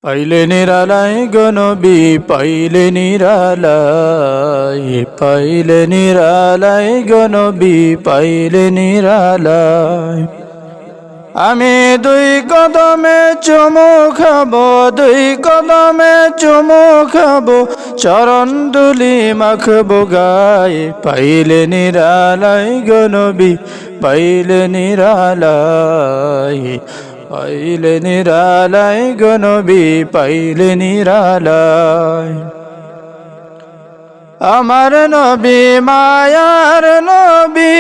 পাইলে নিরালাই গো নবী পাইলে নিরালাই, পাইলে নিরালাই গো নবী পাইলে নিরালাই। আমি দুই কদমে চুমু খাবো, দুই কদমে চুমু খাবো, চরণ দুলি মাখবো গায়ে। পাইলে নিরালাই গো নবী পাইলে নিরালাই, পাইলে নিরালাই গো নবী পাইলে নিরালাই। আমার নবী মায়ার নবী,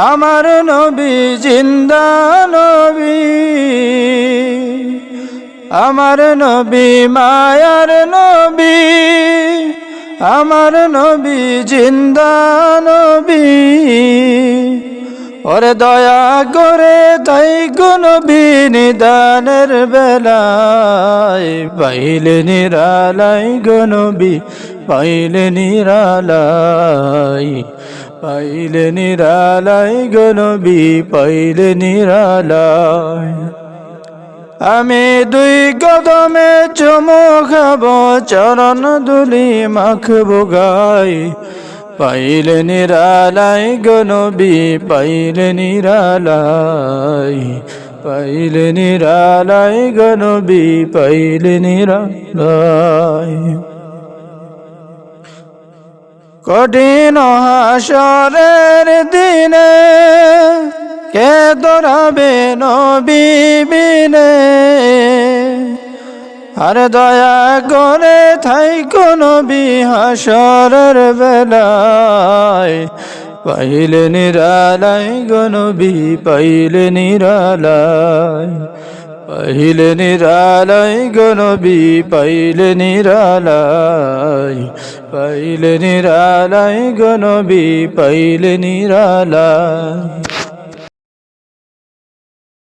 আমার নবী জিন্দা নবী, আমার নবী মায়ার নবী, আমার নবী জিন্দা নবী। ওরে দয়া করে তাই গো নবী নিদানের বেলায়, পাইলে নিরালাই গো নবী পাইলে নিরালাই, পাইলে নিরালাই গো নবী পাইলে নিরালাই। আমি দুই কদমে চুমু খাবো, চরণ দুলি মাখবো গায়ে। পাইলে নিরালাই গো নবী পাইলে নিরালাই, পাইলে নিরালাই গো নবী পাইলে নিরালাই। কঠিন হাসরের দিনে কে দরাবে নবী বিনে, আর দয়া করে থাইকো নবী হাসরের বেলায়। পাইলে নিরালাই গো নবী পাইলে নিরালাই, পাইলে নিরালাই গো নবী পাইলে নিরালাই, পাইলে নিরালাই গো নবী পাইলে নিরালাই।